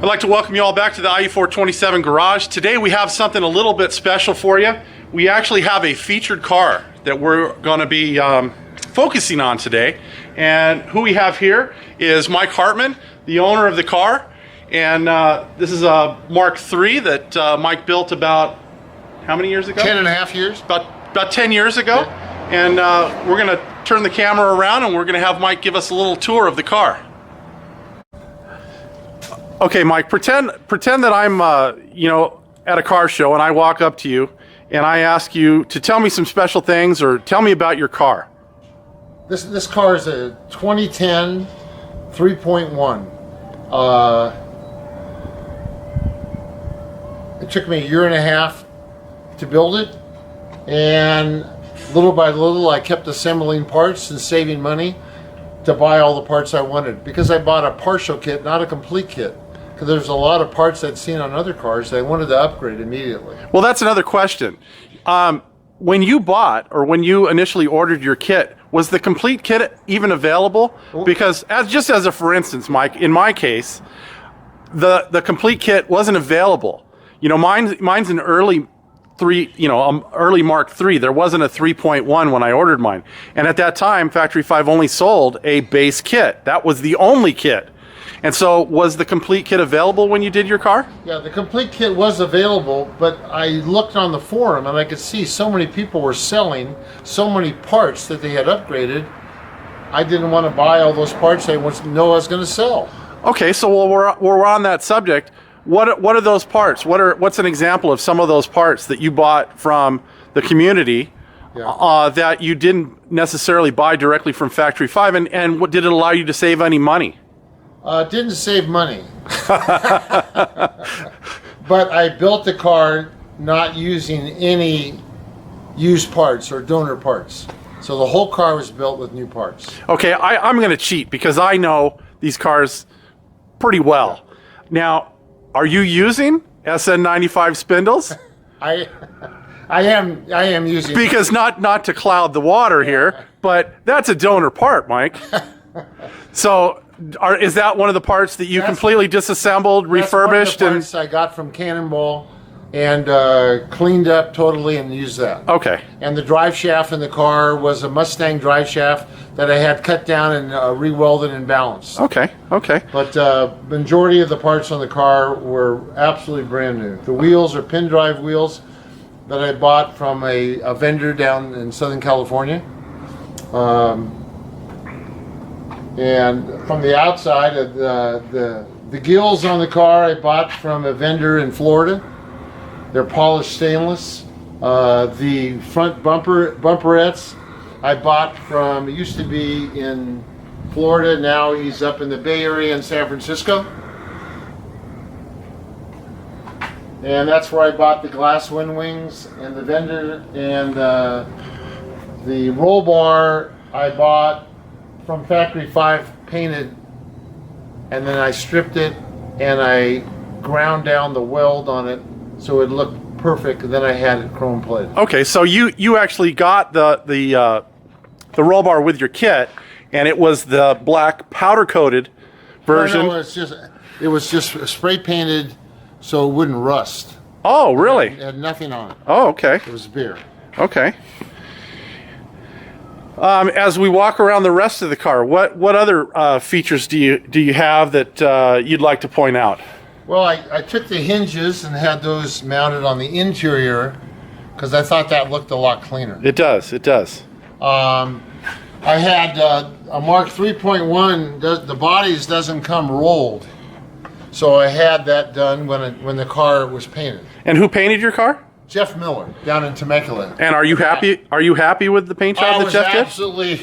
I'd like to welcome you all back to the IE427 garage. Today we have something a little bit special for you. We actually have a featured car that we're going to be focusing on today. And who we have here is Mike Hartman, the owner of the car. And this is a Mark III that Mike built about how many years ago? 10.5 years. About 10 years ago. Yeah. And we're going to turn the camera around and we're going to have Mike give us a little tour of the car. Okay, Mike, pretend that I'm, at a car show and I walk up to you and I ask you to tell me some special things or tell me about your car. This car is a 2010 3.1. It took me 1.5 years to build it, and little by little I kept assembling parts and saving money to buy all the parts I wanted, because I bought a partial kit, not a complete kit. Because there's a lot of parts I'd seen on other cars that I wanted to upgrade immediately. Well, that's another question. When you bought, or when you initially ordered your kit, was the complete kit even available? Because just as a for instance, Mike, in my case, the complete kit wasn't available. You know, mine's an early early Mark III. There wasn't a 3.1 when I ordered mine. And at that time, Factory 5 only sold a base kit. That was the only kit. And so, was the complete kit available when you did your car? Yeah, the complete kit was available, but I looked on the forum and I could see so many people were selling so many parts that they had upgraded. I didn't want to buy all those parts I know I was going to sell. Okay, so while we're on that subject, what are those parts? What's an example of some of those parts that you bought from the community? Yeah. That you didn't necessarily buy directly from Factory 5, and what did it allow you to save any money? Didn't save money, but I built the car not using any used parts or donor parts. So the whole car was built with new parts. Okay, I'm going to cheat because I know these cars pretty well. Now, are you using SN95 spindles? I am using, because not to cloud the water here, but that's a donor part, Mike. So. Is that one of the parts that you completely disassembled, refurbished? That's one of the parts I got from Cannonball and cleaned up totally and used that. Okay. And the drive shaft in the car was a Mustang drive shaft that I had cut down and re-welded and balanced. Okay, okay. But majority of the parts on the car were absolutely brand new. The wheels are pin drive wheels that I bought from a vendor down in Southern California. And from the outside, of the gills on the car I bought from a vendor in Florida. They're polished stainless. The front bumperettes I bought from, it used to be in Florida, now he's up in the Bay Area in San Francisco. And that's where I bought the glass wind wings and the vendor, and the roll bar I bought from Factory 5 painted, and then I stripped it and I ground down the weld on it so it looked perfect, and then I had it chrome plated. Okay, so you actually got the roll bar with your kit, and it was the black powder coated version. No, it was just spray painted so it wouldn't rust. Oh, really? It had nothing on it. Oh, okay. It was beer. Okay. As we walk around the rest of the car, what other features do you have that you'd like to point out? Well, I took the hinges and had those mounted on the interior because I thought that looked a lot cleaner. It does. It does. I had a Mark 3.1. The bodies doesn't come rolled, so I had that done when the car was painted. And who painted your car? Jeff Miller down in Temecula. And are you happy? Are you happy with the paint job that Jeff did? I was absolutely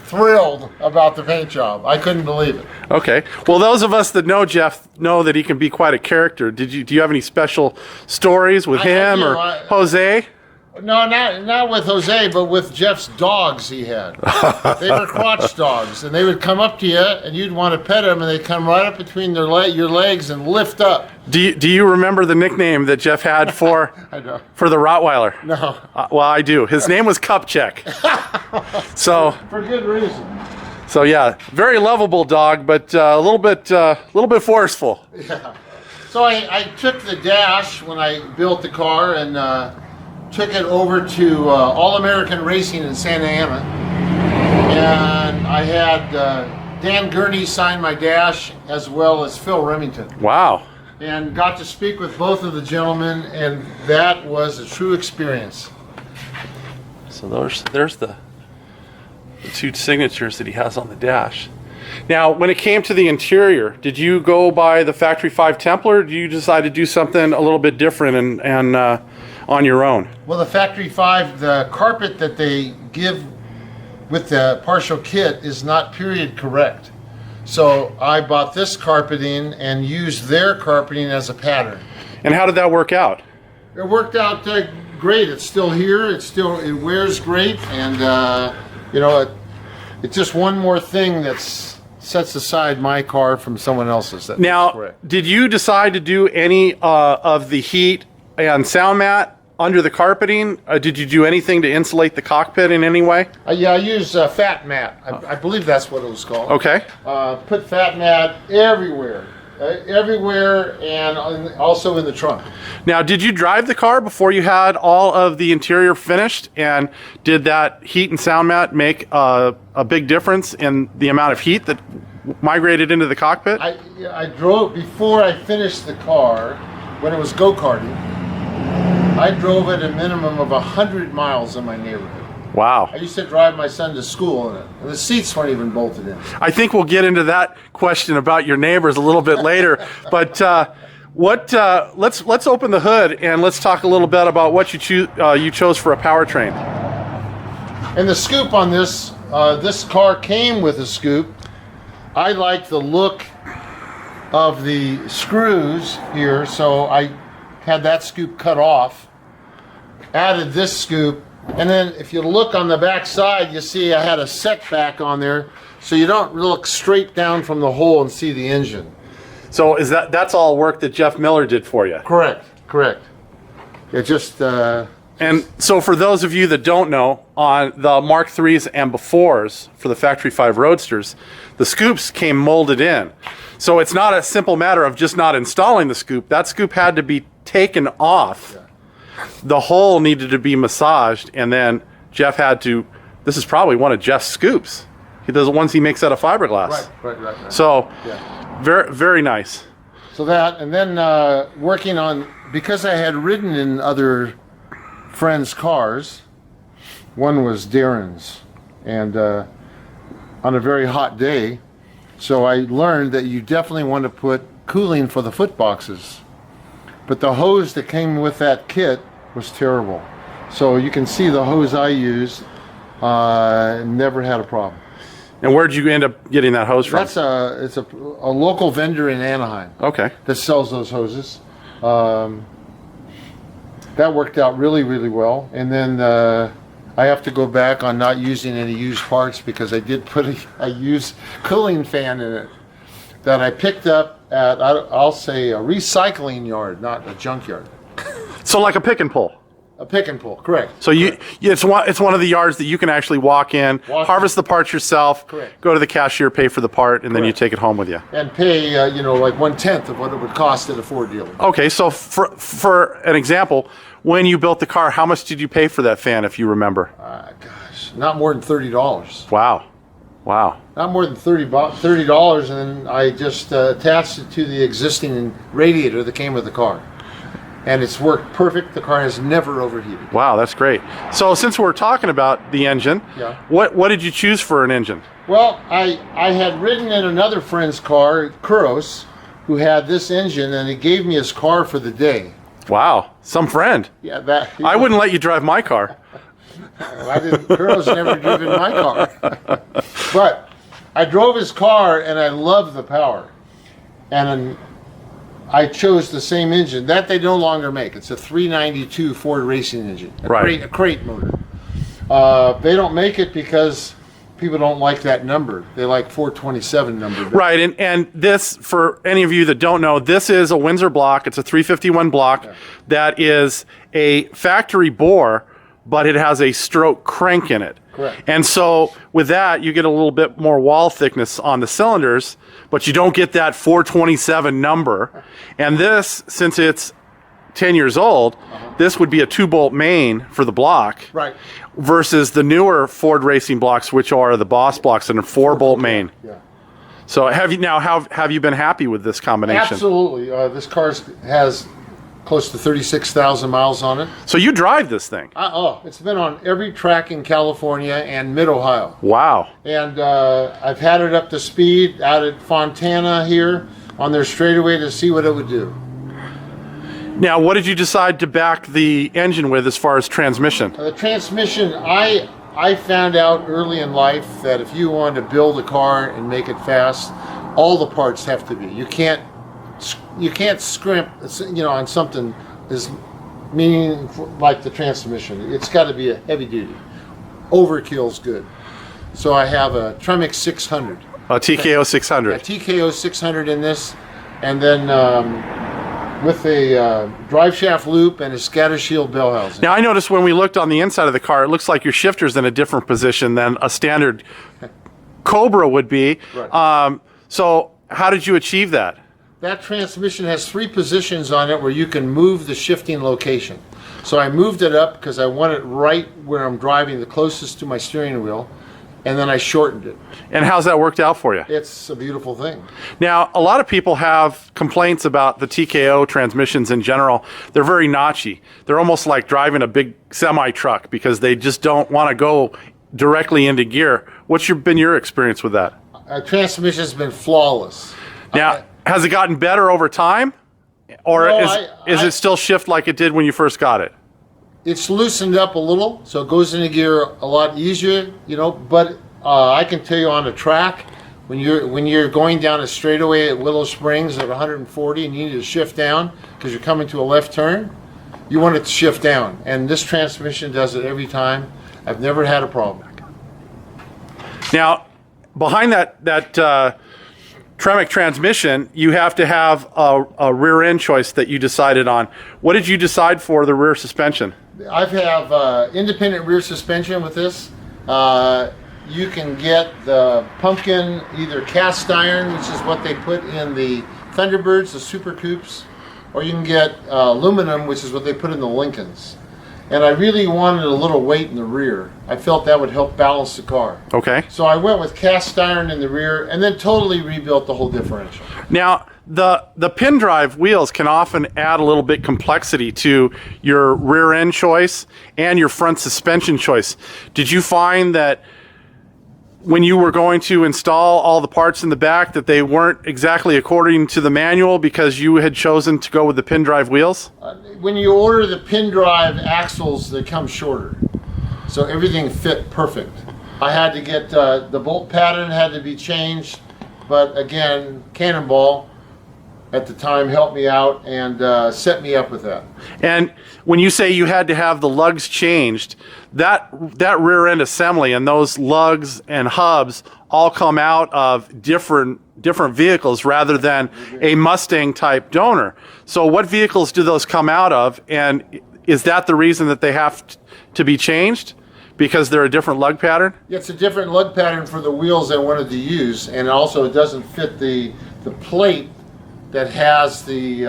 thrilled about the paint job. I couldn't believe it. Okay. Well, those of us that know Jeff know that he can be quite a character. Do you have any special stories with him or Jose? No, not with Jose, but with Jeff's dogs he had. They were crotch dogs, and they would come up to you, and you'd want to pet them, and they'd come right up between your legs and lift up. Do you remember the nickname that Jeff had for for the Rottweiler? No. Well, I do. His name was Cupcheck. So for good reason. So yeah, very lovable dog, but a little bit forceful. Yeah. So I took the dash when I built the car and took it over to All American Racing in Santa Ana, and I had Dan Gurney sign my dash as well as Phil Remington. Wow. And got to speak with both of the gentlemen, and that was a true experience. So there's the two signatures that he has on the dash. Now, when it came to the interior, did you go by the Factory 5 template, or did you decide to do something a little bit different and on your own? Well, the Factory 5, the carpet that they give with the partial kit is not period correct. So I bought this carpeting and used their carpeting as a pattern. And how did that work out? It worked out great. It's still here. It wears great, and it's just one more thing that sets aside my car from someone else's. Now, did you decide to do any of the heat and sound mat under the carpeting? Did you do anything to insulate the cockpit in any way? Yeah, I use fat mat. I believe that's what it was called. Okay. Put fat mat everywhere. And also in the trunk. Now, did you drive the car before you had all of the interior finished? And did that heat and sound mat make a big difference in the amount of heat that migrated into the cockpit? I drove, before I finished the car, when it was go-karting, I drove it a minimum of 100 miles in my neighborhood. Wow. I used to drive my son to school in it, and the seats weren't even bolted in. I think we'll get into that question about your neighbors a little bit later. But let's open the hood and let's talk a little bit about what you chose for a powertrain. And the scoop on this, this car came with a scoop. I like the look of the screws here, so I had that scoop cut off, added this scoop. And then if you look on the back side, you see I had a setback on there, so you don't look straight down from the hole and see the engine. So that's all work that Jeff Miller did for you? Correct. It just... And so for those of you that don't know, on the Mark IIIs and befores for the Factory 5 Roadsters, the scoops came molded in. So it's not a simple matter of just not installing the scoop. That scoop had to be taken off. Yeah. The hole needed to be massaged, and then Jeff had to, this is probably one of Jeff's scoops. He does the ones he makes out of fiberglass. Right. So, yeah. Very, very nice. So that, and then working on, because I had ridden in other friends' cars, one was Darren's, and on a very hot day, so I learned that you definitely want to put cooling for the foot boxes. But the hose that came with that kit was terrible. So you can see the hose I used, never had a problem. And where'd you end up getting that hose from? It's a local vendor in Anaheim. Okay. That sells those hoses. That worked out really, really well. And then I have to go back on not using any used parts because I did put a used cooling fan in it that I picked up at, I'll say, a recycling yard, not a junkyard. So like a pick and pull. A pick and pull, correct. So it's one of the yards that you can actually walk in, harvest the parts yourself, correct. Go to the cashier, pay for the part, and then you take it home with you. And pay, like 1/10 of what it would cost at a Ford dealer. Okay, so for an example, when you built the car, how much did you pay for that fan, if you remember? Gosh, not more than $30. Wow. Not more than $30, and then I just attached it to the existing radiator that came with the car. And it's worked perfect. The car has never overheated. Wow, that's great. So since we're talking about the engine, yeah. What did you choose for an engine? Well, I had ridden in another friend's car, Kuros, who had this engine, and he gave me his car for the day. Wow, some friend. Yeah, I wouldn't let you drive my car. I didn't. Kuros never driven my car. But I drove his car, and I loved the power. And I chose the same engine that they no longer make. It's a 392 Ford racing engine, a crate motor. They don't make it because people don't like that number. They like 427 number. Right, and this, for any of you that don't know, this is a Windsor block. It's a 351 block that is a factory bore but it has a stroke crank in it. Correct. And so with that, you get a little bit more wall thickness on the cylinders, but you don't get that 427 number. And this, since it's 10 years old, this would be a 2-bolt main for the block. Right. Versus the newer Ford racing blocks, which are the Boss blocks and a 4-bolt main. Yeah. So have you been happy with this combination? Absolutely. This car has close to 36,000 miles on it. So you drive this thing? It's been on every track in California and mid-Ohio. Wow. And I've had it up to speed out at Fontana here on their straightaway to see what it would do. Now, what did you decide to back the engine with as far as transmission? The transmission, I found out early in life that if you want to build a car and make it fast, all the parts have to be. You can't scrimp, on something as meaningful like the transmission. It's got to be a heavy duty. Overkill's good. So I have a Tremec 600. A TKO 600. A TKO 600 in this, and then with a drive shaft loop and a scatter shield bell housing. Now I noticed when we looked on the inside of the car, it looks like your shifter's in a different position than a standard Cobra would be. Right. So how did you achieve that? That transmission has 3 positions on it where you can move the shifting location. So I moved it up because I want it right where I'm driving, the closest to my steering wheel, and then I shortened it. And how's that worked out for you? It's a beautiful thing. Now, a lot of people have complaints about the TKO transmissions in general. They're very notchy. They're almost like driving a big semi-truck because they just don't want to go directly into gear. What's been your experience with that? Transmission has been flawless. Now, has it gotten better over time? Or No, is it still shift like it did when you first got it? It's loosened up a little, so it goes into gear a lot easier, but I can tell you on a track, when you're going down a straightaway at Willow Springs at 140 and you need to shift down because you're coming to a left turn, you want it to shift down. And this transmission does it every time. I've never had a problem. Now, behind that Tremec transmission, you have to have a rear end choice that you decided on. What did you decide for the rear suspension? I have independent rear suspension with this. You can get the pumpkin, either cast iron, which is what they put in the Thunderbirds, the Super Coupes, or you can get aluminum, which is what they put in the Lincolns. And I really wanted a little weight in the rear. I felt that would help balance the car. Okay. So I went with cast iron in the rear and then totally rebuilt the whole differential. Now, the pin drive wheels can often add a little bit complexity to your rear end choice and your front suspension choice. Did you find that when you were going to install all the parts in the back that they weren't exactly according to the manual because you had chosen to go with the pin drive wheels? When you order the pin drive axles, they come shorter. So everything fit perfect. I had to get the bolt pattern had to be changed, but again, Cannonball at the time helped me out and set me up with that. And when you say you had to have the lugs changed, that rear end assembly and those lugs and hubs all come out of different vehicles rather than a Mustang type donor. So what vehicles do those come out of, and is that the reason that they have to be changed? Because they're a different lug pattern? It's a different lug pattern for the wheels I wanted to use, and also it doesn't fit the plate that has the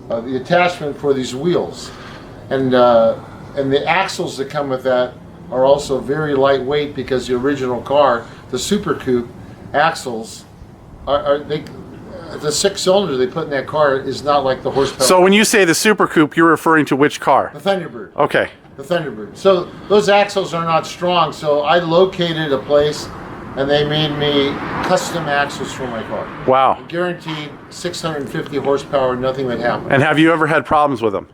attachment for these wheels, and the axles that come with that are also very lightweight because the original car, the Super Coupe axles, the 6-cylinder they put in that car is not like the horsepower. So when you say the Super Coupe, you're referring to which car? The Thunderbird. Okay. The Thunderbird. So those axles are not strong. So I located a place, and they made me custom axles for my car. Wow. Guaranteed 650 horsepower, nothing would happen. And have you ever had problems with them?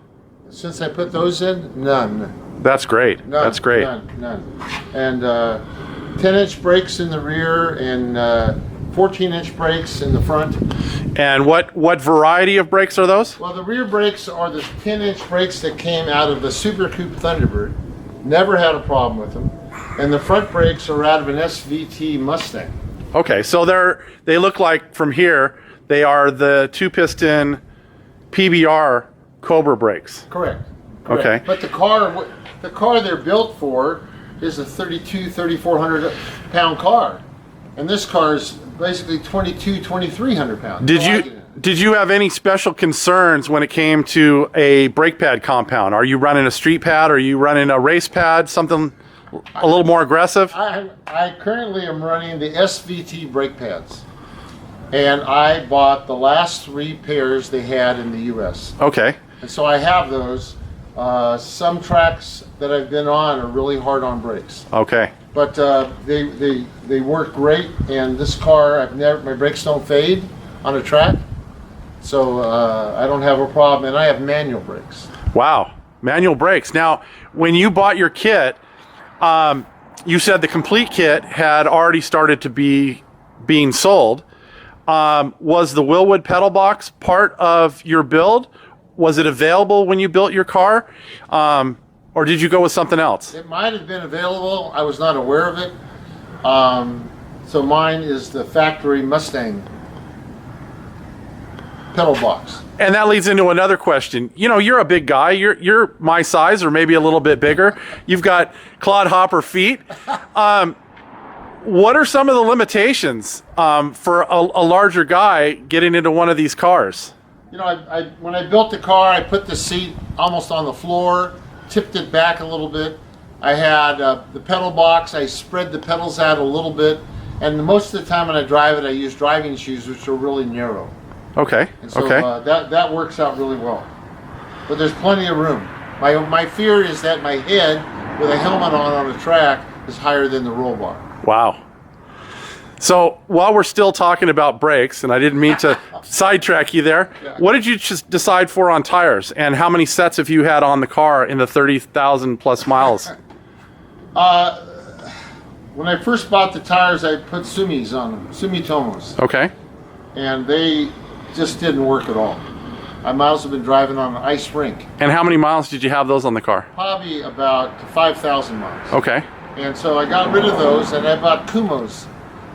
Since I put those in, none. That's great. None. That's great. None. And 10-inch brakes in the rear and 14-inch brakes in the front. And what variety of brakes are those? Well, the rear brakes are the 10-inch brakes that came out of the Super Coupe Thunderbird. Never had a problem with them. And the front brakes are out of an SVT Mustang. Okay, so they look like from here they are the 2-piston PBR Cobra brakes. Correct. Okay. But the car they're built for is a 3,400 pound car, and this car is basically 2,300 pounds. Did you have any special concerns when it came to a brake pad compound? Are you running a street pad? Are you running a race pad? Something a little more aggressive? I currently am running the SVT brake pads, and I bought the last 3 pairs they had in the U.S. Okay. And so I have those. Some tracks that I've been on are really hard on brakes. Okay. But they work great, and this car, my brakes don't fade on a track, so I don't have a problem, and I have manual brakes. Wow, manual brakes. Now, when you bought your kit, you said the complete kit had already started to being sold. Was the Willwood pedal box part of your build? Was it available when you built your car? Or did you go with something else? It might have been available. I was not aware of it. So mine is the factory Mustang pedal box. And that leads into another question. You know, you're a big guy. You're my size or maybe a little bit bigger. You've got clodhopper feet. What are some of the limitations for a larger guy getting into one of these cars? You know, when I built the car, I put the seat almost on the floor, tipped it back a little bit. I had the pedal box. I spread the pedals out a little bit, and most of the time when I drive it, I use driving shoes, which are really narrow. Okay. And so that works out really well. But there's plenty of room. My fear is that my head with a helmet on a track is higher than the roll bar. Wow. So while we're still talking about brakes, and I didn't mean to sidetrack you there, what did you just decide for on tires, and how many sets have you had on the car in the 30,000 plus miles? When I first bought the tires, I put Sumis on them, Sumitomos. Okay. And they just didn't work at all. I might also been driving on an ice rink. And how many miles did you have those on the car? Probably about 5,000 miles. Okay. And so I got rid of those, and I bought Kumos.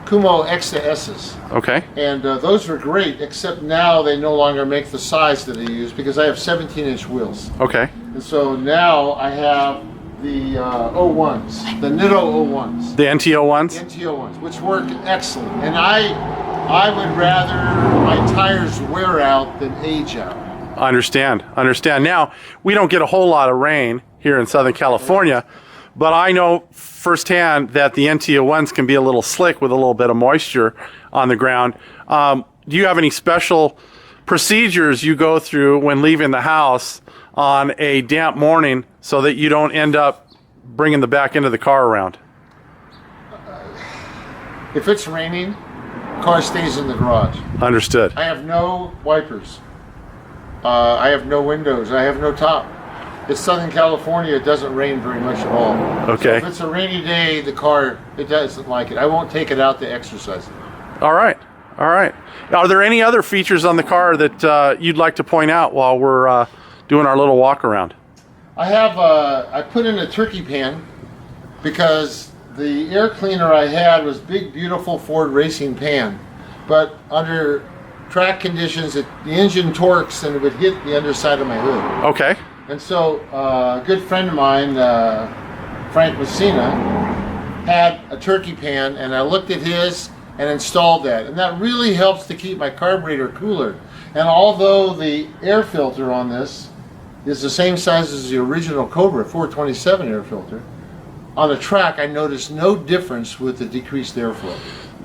Kumo XS's. Okay. And those were great, except now they no longer make the size that I use because I have 17-inch wheels. Okay. And so now I have the 01s, the Nitto 01s. The NTO ones? The NTO ones, which work excellent. And I would rather my tires wear out than age out. Understand. Now, we don't get a whole lot of rain here in Southern California, but I know firsthand that the NTO ones can be a little slick with a little bit of moisture on the ground. Do you have any special procedures you go through when leaving the house on a damp morning so that you don't end up bringing the back end of the car around? If it's raining, the car stays in the garage. Understood. I have no wipers. I have no windows. I have no top. It's Southern California. It doesn't rain very much at all. Okay. So if it's a rainy day, the car, it doesn't like it. I won't take it out to exercise it. All right. Are there any other features on the car that you'd like to point out while we're doing our little walk around? I have I put in a turkey pan because the air cleaner I had was big, beautiful Ford racing pan, but under track conditions, the engine torques and it would hit the underside of my hood. Okay. And so a good friend of mine, Frank Messina, had a turkey pan, and I looked at his and installed that. And that really helps to keep my carburetor cooler. And although the air filter on this is the same size as the original Cobra 427 air filter, on the track I noticed no difference with the decreased airflow.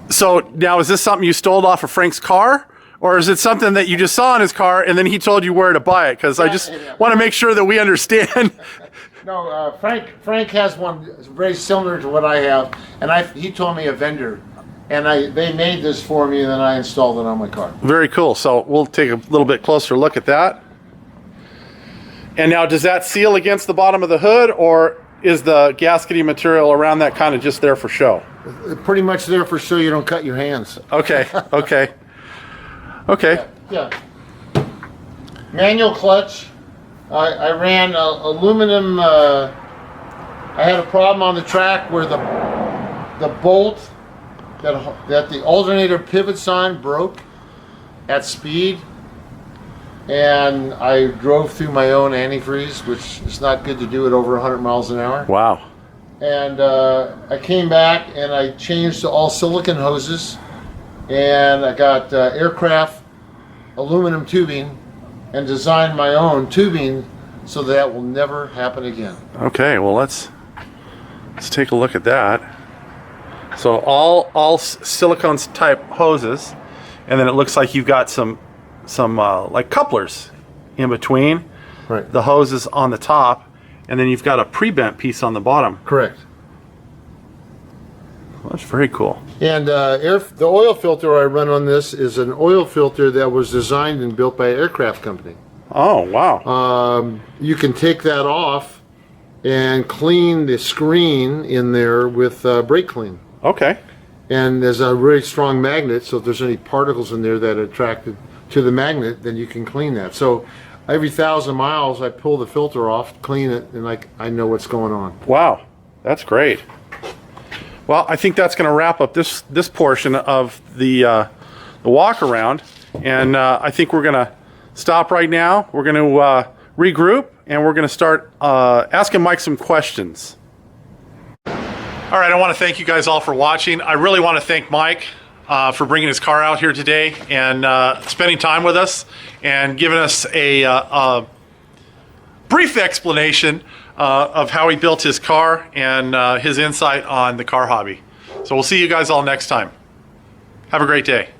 So now, is this something you stole off of Frank's car? Or is it something that you just saw in his car and then he told you where to buy it? Because I just want to make sure that we understand. No, Frank has one very similar to what I have, and he told me a vendor, and they made this for me, and then I installed it on my car. Very cool. So we'll take a little bit closer look at that. And now, does that seal against the bottom of the hood, or is the gaskety material around that kind of just there for show? Pretty much there for show. You don't cut your hands. Okay. Yeah. Manual clutch. I ran aluminum. I had a problem on the track where the bolt that the alternator pivots on broke at speed, and I drove through my own antifreeze, which is not good to do at over 100 miles an hour. Wow. And I came back and I changed to all silicon hoses, and I got aircraft aluminum tubing and designed my own tubing so that will never happen again. Okay, well let's take a look at that. So all silicone type hoses, and then it looks like you've got some like couplers in between. Right. The hoses on the top, and then you've got a pre-bent piece on the bottom. Correct. Well, that's very cool. And the oil filter I run on this is an oil filter that was designed and built by an aircraft company. Oh, wow. You can take that off and clean the screen in there with brake clean. Okay. And there's a really strong magnet, so if there's any particles in there that are attracted to the magnet, then you can clean that. So every 1,000 miles, I pull the filter off, clean it, and I know what's going on. Wow, that's great. Well, I think that's going to wrap up this portion of the walk around, and I think we're going to stop right now. We're going to regroup, and we're going to start asking Mike some questions. All right, I want to thank you guys all for watching. I really want to thank Mike for bringing his car out here today and spending time with us and giving us a brief explanation of how he built his car and his insight on the car hobby. So we'll see you guys all next time. Have a great day.